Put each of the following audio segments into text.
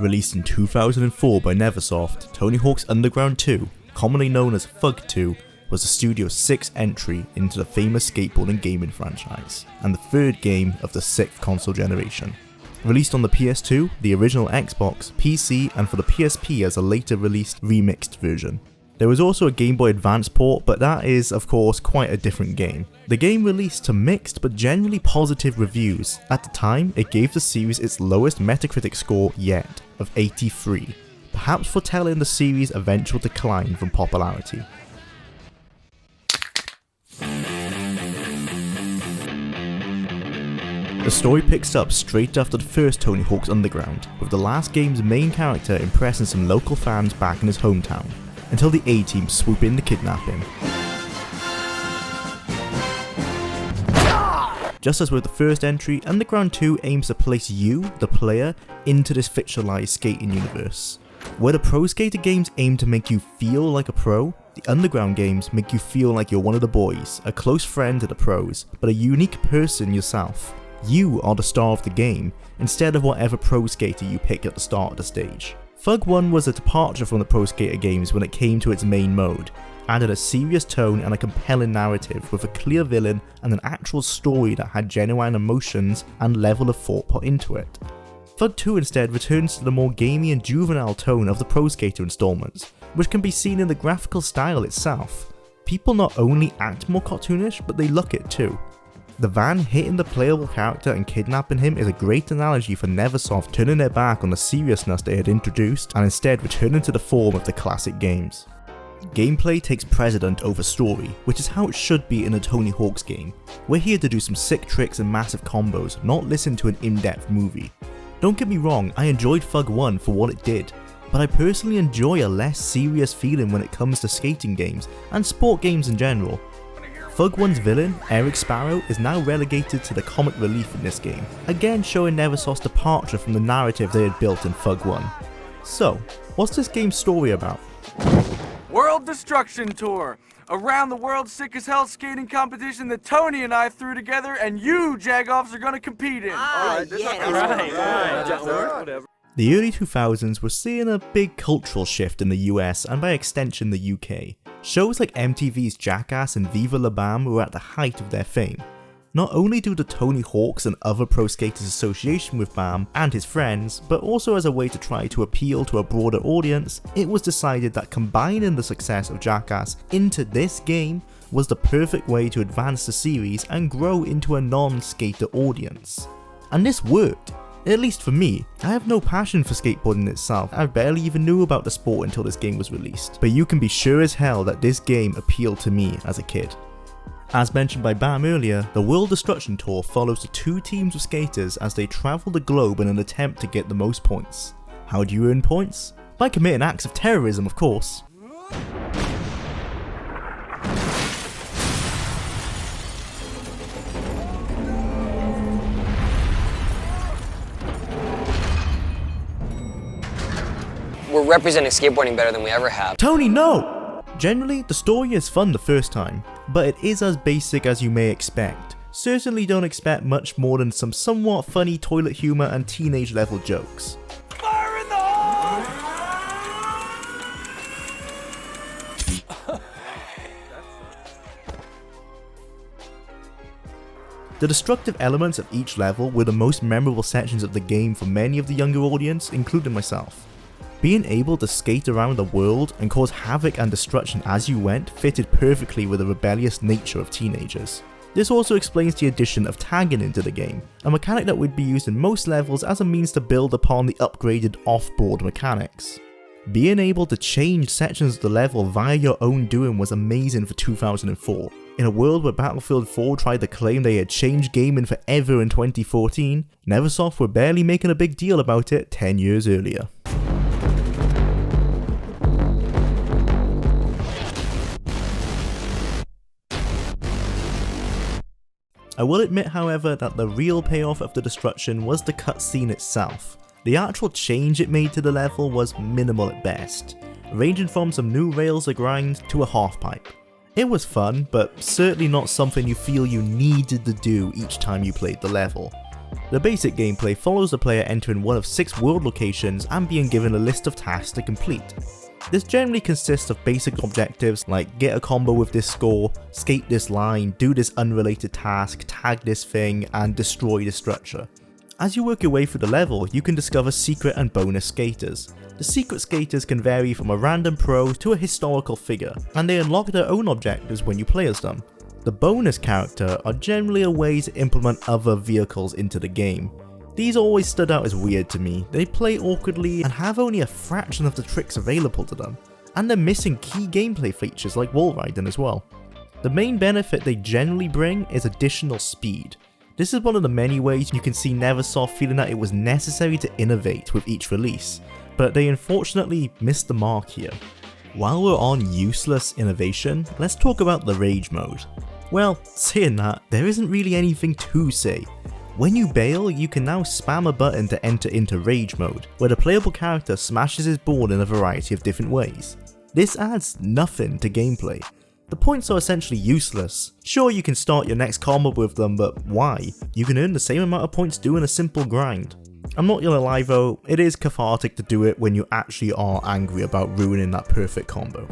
Released in 2004 by Neversoft, Tony Hawk's Underground 2, commonly known as Thug 2, was the studio's 6th entry into the famous skateboarding gaming franchise, and the 3rd game of the 6th console generation. Released on the PS2, the original Xbox, PC, and for the PSP as a later released remixed version. There was also a Game Boy Advance port, but that is of course quite a different game. The game released to mixed but generally positive reviews. At the time, it gave the series its lowest Metacritic score yet, of 83, perhaps foretelling the series' eventual decline from popularity. The story picks up straight after the first Tony Hawk's Underground, with the last game's main character impressing some local fans back in his hometown, until the A-Team swoop in to kidnap him. Just as with the first entry, Underground 2 aims to place you, the player, into this fictionalized skating universe. Where the Pro Skater games aim to make you feel like a pro, the Underground games make you feel like you're one of the boys, a close friend to the pros, but a unique person yourself. You are the star of the game, instead of whatever Pro Skater you pick at the start of the stage. Thug 1 was a departure from the Pro Skater games when it came to its main mode, added a serious tone and a compelling narrative with a clear villain and an actual story that had genuine emotions and level of thought put into it. Thug 2 instead returns to the more gamey and juvenile tone of the Pro Skater installments, which can be seen in the graphical style itself. People not only act more cartoonish, but they look it too. The van hitting the playable character and kidnapping him is a great analogy for Neversoft turning their back on the seriousness they had introduced and instead returning to the form of the classic games. Gameplay takes precedent over story, which is how it should be in a Tony Hawk's game. We're here to do some sick tricks and massive combos, not listen to an in-depth movie. Don't get me wrong, I enjoyed Thug 1 for what it did, but I personally enjoy a less serious feeling when it comes to skating games and sport games in general. Thug 1's villain, Eric Sparrow, is now relegated to the comic relief in this game, again showing Neversoft's departure from the narrative they had built in Thug 1. So, what's this game's story about? World Destruction Tour! Around the world's sick as hell skating competition that Tony and I threw together and you Jagoffs are gonna compete in! The early 2000s were seeing a big cultural shift in the US and by extension the UK. Shows like MTV's Jackass and Viva La Bam were at the height of their fame. Not only due to Tony Hawk's and other pro skaters' association with Bam and his friends, but also as a way to try to appeal to a broader audience, it was decided that combining the success of Jackass into this game was the perfect way to advance the series and grow into a non-skater audience. And this worked. At least for me. I have no passion for skateboarding itself, I barely even knew about the sport until this game was released, but you can be sure as hell that this game appealed to me as a kid. As mentioned by Bam earlier, the World Destruction Tour follows the 2 teams of skaters as they travel the globe in an attempt to get the most points. How do you earn points? By committing acts of terrorism, of course. We're representing skateboarding better than we ever have. Tony, no! Generally, the story is fun the first time, but it is as basic as you may expect. Certainly don't expect much more than some somewhat funny toilet humor and teenage level jokes. Fire in the hole! The destructive elements of each level were the most memorable sections of the game for many of the younger audience, including myself. Being able to skate around the world and cause havoc and destruction as you went fitted perfectly with the rebellious nature of teenagers. This also explains the addition of tagging into the game, a mechanic that would be used in most levels as a means to build upon the upgraded off-board mechanics. Being able to change sections of the level via your own doing was amazing for 2004. In a world where Battlefield 4 tried to claim they had changed gaming forever in 2014, Neversoft were barely making a big deal about it 10 years earlier. I will admit, however, that the real payoff of the destruction was the cutscene itself. The actual change it made to the level was minimal at best, ranging from some new rails to grind to a halfpipe. It was fun, but certainly not something you feel you needed to do each time you played the level. The basic gameplay follows the player entering one of 6 world locations and being given a list of tasks to complete. This generally consists of basic objectives like get a combo with this score, skate this line, do this unrelated task, tag this thing, and destroy this structure. As you work your way through the level, you can discover secret and bonus skaters. The secret skaters can vary from a random pro to a historical figure, and they unlock their own objectives when you play as them. The bonus character are generally a way to implement other vehicles into the game. These always stood out as weird to me. They play awkwardly and have only a fraction of the tricks available to them, and they're missing key gameplay features like wall riding as well. The main benefit they generally bring is additional speed. This is one of the many ways you can see Neversoft feeling that it was necessary to innovate with each release, but they unfortunately missed the mark here. While we're on useless innovation, let's talk about the rage mode. Well, saying that, there isn't really anything to say. When you bail, you can now spam a button to enter into rage mode, where the playable character smashes his board in a variety of different ways. This adds nothing to gameplay. The points are essentially useless. Sure, you can start your next combo with them, but why? You can earn the same amount of points doing a simple grind. I'm not gonna lie though, it is cathartic to do it when you actually are angry about ruining that perfect combo.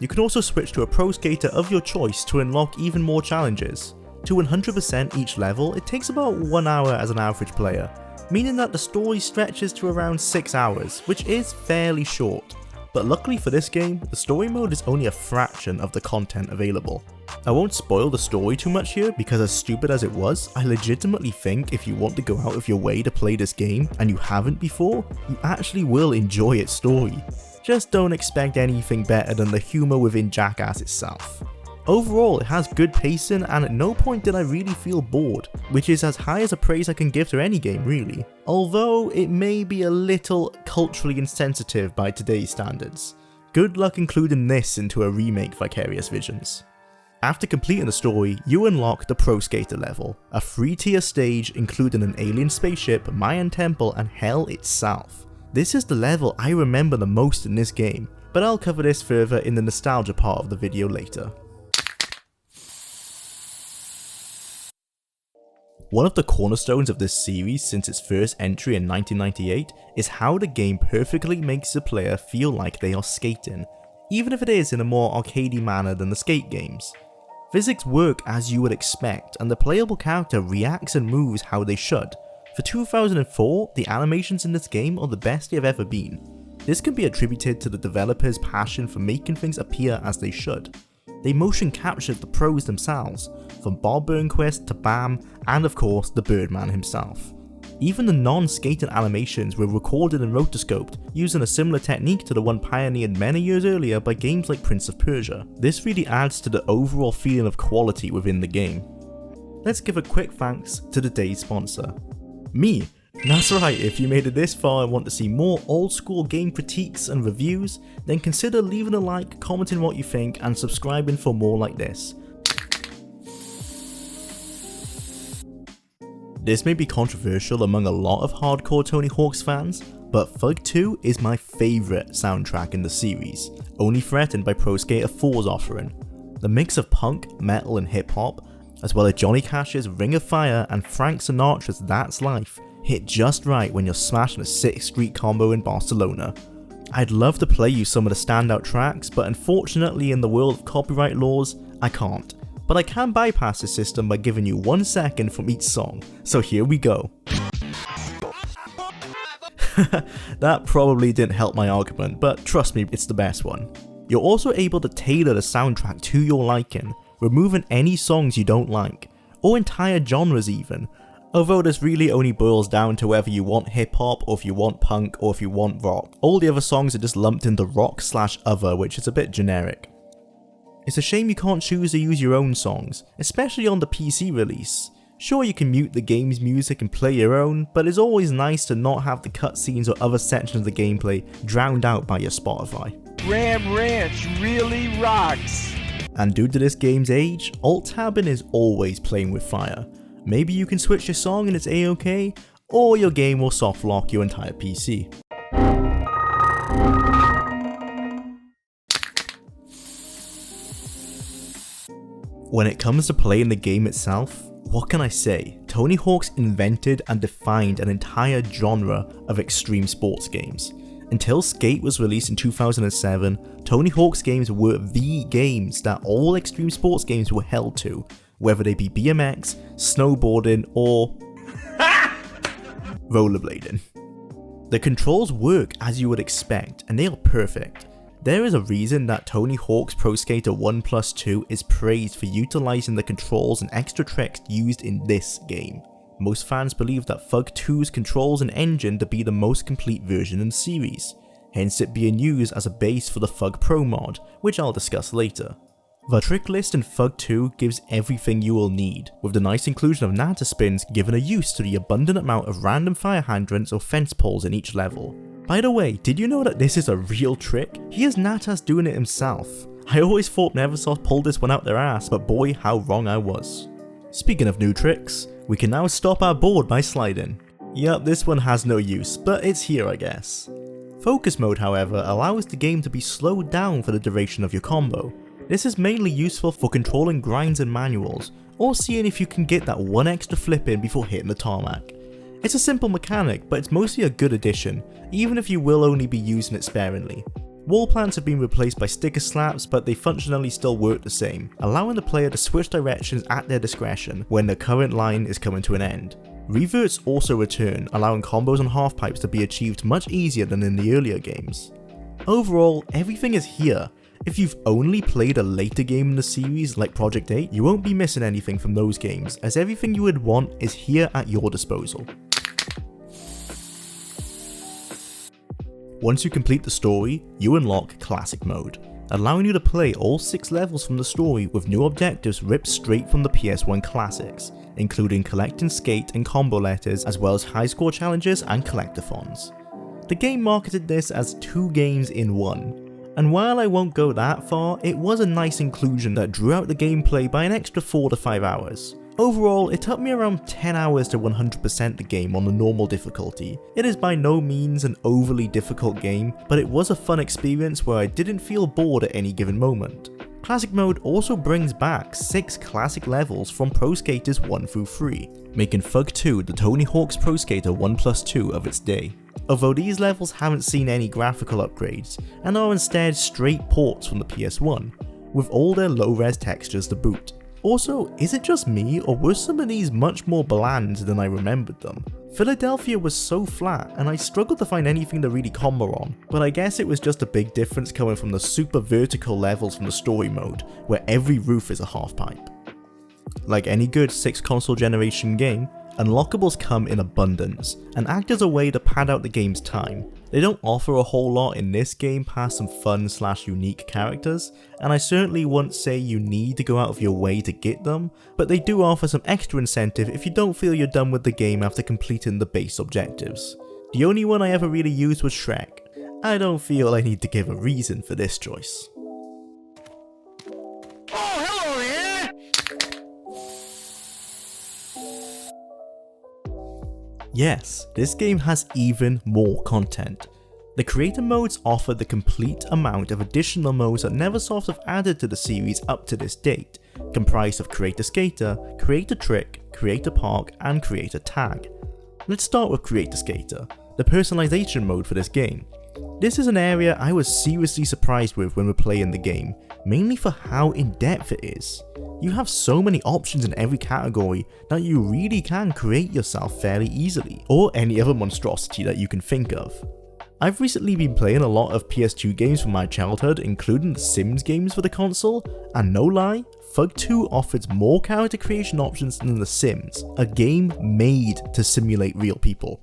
You can also switch to a pro skater of your choice to unlock even more challenges. To 100% each level, it takes about 1 hour as an average player, meaning that the story stretches to around 6 hours, which is fairly short. But luckily for this game, the story mode is only a fraction of the content available. I won't spoil the story too much here because as stupid as it was, I legitimately think if you want to go out of your way to play this game and you haven't before, you actually will enjoy its story. Just don't expect anything better than the humour within Jackass itself. Overall, it has good pacing and at no point did I really feel bored, which is as high as a praise I can give to any game really, although it may be a little culturally insensitive by today's standards. Good luck including this into a remake, Vicarious Visions. After completing the story, you unlock the Pro Skater level, a 3-tier stage including an alien spaceship, Mayan temple and hell itself. This is the level I remember the most in this game, but I'll cover this further in the nostalgia part of the video later. One of the cornerstones of this series since its first entry in 1998 is how the game perfectly makes the player feel like they are skating, even if it is in a more arcadey manner than the skate games. Physics work as you would expect, and the playable character reacts and moves how they should. For 2004, the animations in this game are the best they have ever been. This can be attributed to the developers' passion for making things appear as they should. They motion captured the pros themselves, from Bob Burnquist to Bam, and of course the Birdman himself. Even the non-skating animations were recorded and rotoscoped, using a similar technique to the one pioneered many years earlier by games like Prince of Persia. This really adds to the overall feeling of quality within the game. Let's give a quick thanks to today's sponsor, me. That's right, if you made it this far and want to see more old school game critiques and reviews, then consider leaving a like, commenting what you think, and subscribing for more like this. This may be controversial among a lot of hardcore Tony Hawk's fans, but Thug 2 is my favourite soundtrack in the series, only threatened by Pro Skater 4's offering. The mix of punk, metal and hip hop, as well as Johnny Cash's Ring of Fire and Frank Sinatra's That's Life, hit just right when you're smashing a 6th Street combo in Barcelona. I'd love to play you some of the standout tracks, but unfortunately in the world of copyright laws, I can't. But I can bypass the system by giving you 1 second from each song, so here we go. That probably didn't help my argument, but trust me, it's the best one. You're also able to tailor the soundtrack to your liking, removing any songs you don't like, or entire genres even, although this really only boils down to whether you want hip hop, or if you want punk, or if you want rock. All the other songs are just lumped into rock/other, which is a bit generic. It's a shame you can't choose to use your own songs, especially on the PC release. Sure, you can mute the game's music and play your own, but it's always nice to not have the cutscenes or other sections of the gameplay drowned out by your Spotify. Ram Ranch really rocks! And due to this game's age, alt-tabbing is always playing with fire. Maybe you can switch your song and it's a-okay, or your game will soft lock your entire PC. When it comes to playing the game itself, what can I say? Tony Hawk's invented and defined an entire genre of extreme sports games. Until Skate was released in 2007, Tony Hawk's games were the games that all extreme sports games were held to, whether they be BMX, snowboarding, or rollerblading. The controls work as you would expect, and they are perfect. There is a reason that Tony Hawk's Pro Skater 1+2 is praised for utilizing the controls and extra tricks used in this game. Most fans believe that Thug 2's controls and engine to be the most complete version in the series, hence it being used as a base for the ThugPro mod, which I'll discuss later. The trick list in Thug 2 gives everything you will need, with the nice inclusion of Nata spins giving a use to the abundant amount of random fire hydrants or fence poles in each level. By the way, did you know that this is a real trick? Here's Natas doing it himself. I always thought Neversoft pulled this one out their ass, but boy how wrong I was. Speaking of new tricks, we can now stop our board by sliding. Yup, this one has no use, but it's here I guess. Focus mode however allows the game to be slowed down for the duration of your combo. This is mainly useful for controlling grinds and manuals, or seeing if you can get that one extra flip in before hitting the tarmac. It's a simple mechanic, but it's mostly a good addition, even if you will only be using it sparingly. Wall plants have been replaced by sticker slaps, but they functionally still work the same, allowing the player to switch directions at their discretion when the current line is coming to an end. Reverts also return, allowing combos on halfpipes to be achieved much easier than in the earlier games. Overall, everything is here. If you've only played a later game in the series like Project 8, you won't be missing anything from those games, as everything you would want is here at your disposal. Once you complete the story, you unlock Classic Mode, allowing you to play all 6 levels from the story with new objectives ripped straight from the PS1 classics, including collecting skate and combo letters as well as high score challenges and collectathons. The game marketed this as 2 games in 1, and while I won't go that far, it was a nice inclusion that drew out the gameplay by an extra 4 to 5 hours. Overall, it took me around 10 hours to 100% the game on the normal difficulty. It is by no means an overly difficult game, but it was a fun experience where I didn't feel bored at any given moment. Classic Mode also brings back 6 classic levels from Pro Skaters 1 through 3, making Thug 2 the Tony Hawk's Pro Skater 1+2 of its day. Although these levels haven't seen any graphical upgrades, and are instead straight ports from the PS1, with all their low-res textures to boot. Also, is it just me, or were some of these much more bland than I remembered them? Philadelphia was so flat, and I struggled to find anything to really combo on, but I guess it was just a big difference coming from the super vertical levels from the story mode, where every roof is a halfpipe. Like any good 6th console generation game, unlockables come in abundance, and act as a way to pad out the game's time. They don't offer a whole lot in this game past some fun / unique characters, and I certainly won't say you need to go out of your way to get them, but they do offer some extra incentive if you don't feel you're done with the game after completing the base objectives. The only one I ever really used was Shrek. I don't feel I need to give a reason for this choice. Yes, this game has even more content. The creator modes offer the complete amount of additional modes that Neversoft have added to the series up to this date, comprised of Create a Skater, Create a Trick, Create a Park, and Create a Tag. Let's start with Create a Skater, the personalization mode for this game. This is an area I was seriously surprised with when we're playing the game, mainly for how in-depth it is. You have so many options in every category that you really can create yourself fairly easily, or any other monstrosity that you can think of. I've recently been playing a lot of PS2 games from my childhood, including the Sims games for the console, and no lie, Thug 2 offers more character creation options than The Sims, a game made to simulate real people.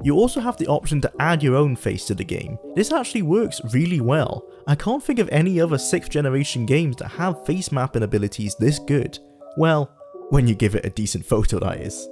You also have the option to add your own face to the game. This actually works really well. I can't think of any other 6th generation games that have face mapping abilities this good. Well, when you give it a decent photo that is.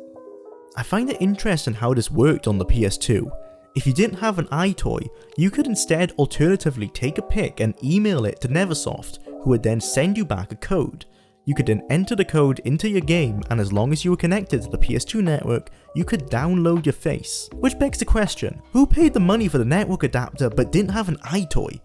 I find it interesting how this worked on the PS2. If you didn't have an iToy, you could instead alternatively take a pic and email it to Neversoft, who would then send you back a code. You could then enter the code into your game, and as long as you were connected to the PS2 network, you could download your face. Which begs the question, who paid the money for the network adapter but didn't have an iToy?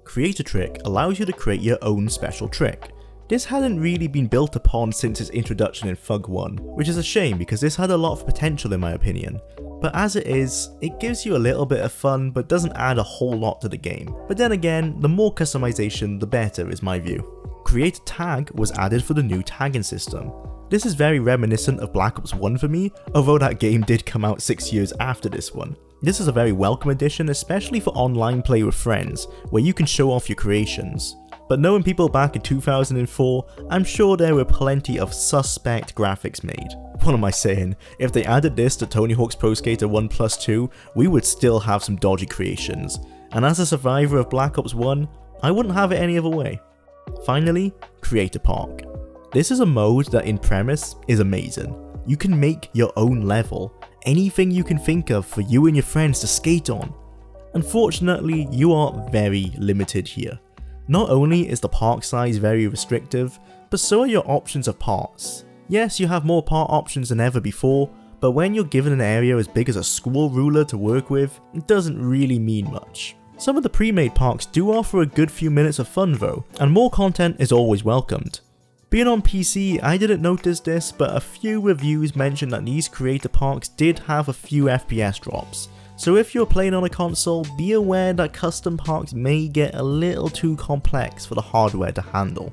Create a Trick allows you to create your own special trick. This hadn't really been built upon since its introduction in Thug 1, which is a shame because this had a lot of potential in my opinion. But as it is, it gives you a little bit of fun but doesn't add a whole lot to the game. But then again, the more customization the better is my view. Create a tag was added for the new tagging system. This is very reminiscent of Black Ops 1 for me, although that game did come out 6 years after this one. This is a very welcome addition, especially for online play with friends, where you can show off your creations. But knowing people back in 2004, I'm sure there were plenty of suspect graphics made. What am I saying? If they added this to Tony Hawk's Pro Skater 1+2, we would still have some dodgy creations. And as a survivor of Black Ops 1, I wouldn't have it any other way. Finally, Create a Park. This is a mode that in premise is amazing. You can make your own level, anything you can think of for you and your friends to skate on. Unfortunately, you are very limited here. Not only is the park size very restrictive, but so are your options of parts. Yes, you have more part options than ever before, but when you're given an area as big as a school ruler to work with, it doesn't really mean much. Some of the pre-made parks do offer a good few minutes of fun though, and more content is always welcomed. Being on PC, I didn't notice this, but a few reviews mentioned that these creator parks did have a few FPS drops. So if you're playing on a console, be aware that custom parks may get a little too complex for the hardware to handle.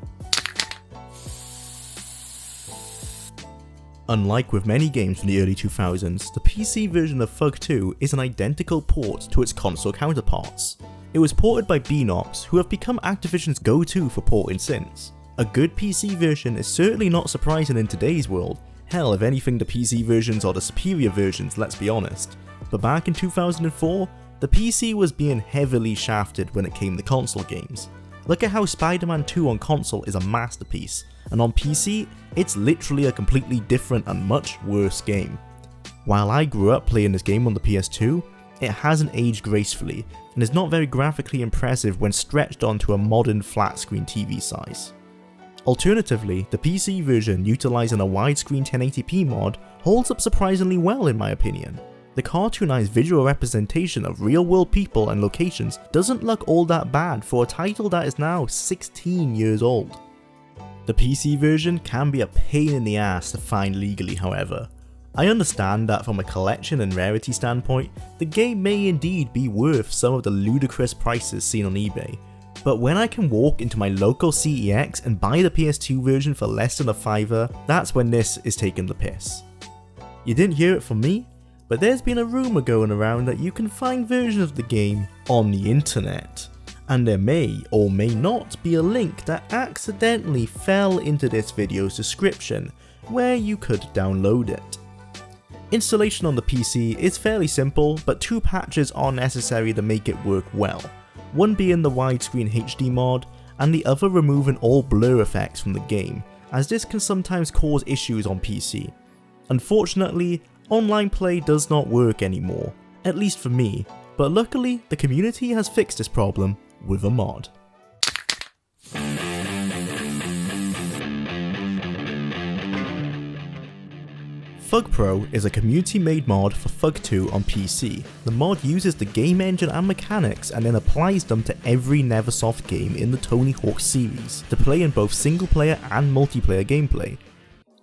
Unlike with many games from the early 2000s, the PC version of Thug 2 is an identical port to its console counterparts. It was ported by Beanox, who have become Activision's go-to for porting since. A good PC version is certainly not surprising in today's world. Hell, if anything, the PC versions are the superior versions, let's be honest. But back in 2004, the PC was being heavily shafted when it came to console games. Look at how Spider-Man 2 on console is a masterpiece, and on PC, it's literally a completely different and much worse game. While I grew up playing this game on the PS2, it hasn't aged gracefully, and is not very graphically impressive when stretched onto a modern flat-screen TV size. Alternatively, the PC version utilizing a widescreen 1080p mod holds up surprisingly well in my opinion. The cartoonized visual representation of real-world people and locations doesn't look all that bad for a title that is now 16 years old. The PC version can be a pain in the ass to find legally however. I understand that from a collection and rarity standpoint, the game may indeed be worth some of the ludicrous prices seen on eBay. But when I can walk into my local CEX and buy the PS2 version for less than a $5, that's when this is taking the piss. You didn't hear it from me, but there's been a rumour going around that you can find versions of the game on the internet. And there may or may not be a link that accidentally fell into this video's description where you could download it. Installation on the PC is fairly simple, but 2 patches are necessary to make it work well. One being the widescreen HD mod, and the other removing all blur effects from the game, as this can sometimes cause issues on PC. Unfortunately, online play does not work anymore, at least for me, but luckily the community has fixed this problem with a mod. ThugPro is a community-made mod for Thug 2 on PC. The mod uses the game engine and mechanics and then applies them to every Neversoft game in the Tony Hawk series, to play in both single-player and multiplayer gameplay.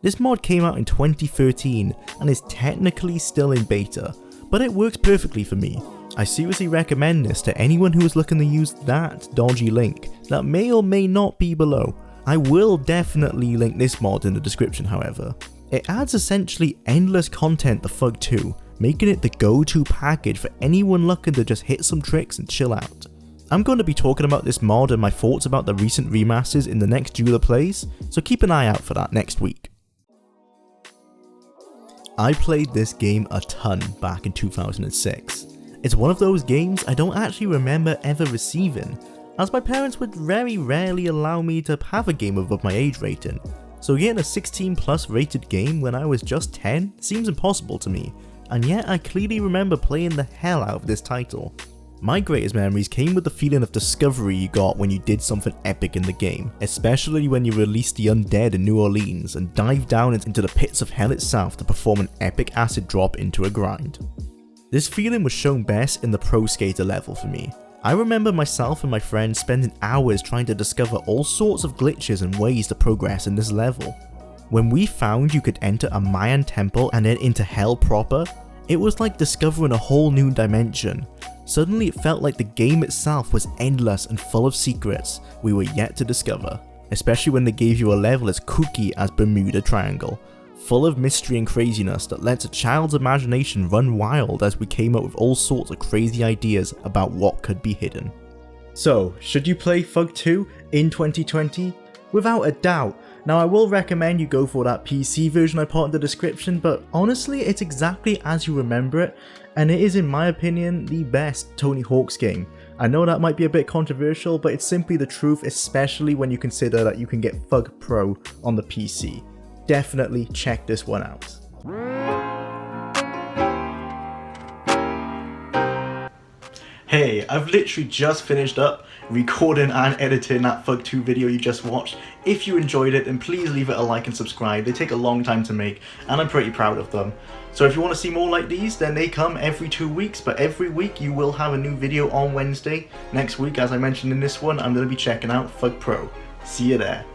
This mod came out in 2013 and is technically still in beta, but it works perfectly for me. I seriously recommend this to anyone who is looking to use that dodgy link that may or may not be below. I will definitely link this mod in the description however. It adds essentially endless content to Thug 2, making it the go-to package for anyone looking to just hit some tricks and chill out. I'm going to be talking about this mod and my thoughts about the recent remasters in the next Jwlar plays, so keep an eye out for that next week. I played this game a ton back in 2006. It's one of those games I don't actually remember ever receiving, as my parents would very rarely allow me to have a game above my age rating. So getting a 16+ rated game when I was just 10 seems impossible to me, and yet I clearly remember playing the hell out of this title. My greatest memories came with the feeling of discovery you got when you did something epic in the game, especially when you released the undead in New Orleans and dived down into the pits of hell itself to perform an epic acid drop into a grind. This feeling was shown best in the Pro Skater level for me. I remember myself and my friends spending hours trying to discover all sorts of glitches and ways to progress in this level. When we found you could enter a Mayan temple and then into hell proper, it was like discovering a whole new dimension. Suddenly it felt like the game itself was endless and full of secrets we were yet to discover, especially when they gave you a level as kooky as Bermuda Triangle, full of mystery and craziness that lets a child's imagination run wild as we came up with all sorts of crazy ideas about what could be hidden. So, should you play Thug 2 in 2020? Without a doubt. Now I will recommend you go for that PC version I put in the description, but honestly it's exactly as you remember it, and it is in my opinion the best Tony Hawk's game. I know that might be a bit controversial, but it's simply the truth, especially when you consider that you can get ThugPro on the PC. Definitely check this one out. Hey, I've literally just finished up recording and editing that Thug 2 video you just watched. If you enjoyed it, then please leave it a like and subscribe. They take a long time to make, and I'm pretty proud of them. So if you want to see more like these, then they come every 2 weeks, but every week you will have a new video on Wednesday. Next week, as I mentioned in this one, I'm going to be checking out ThugPro. See you there.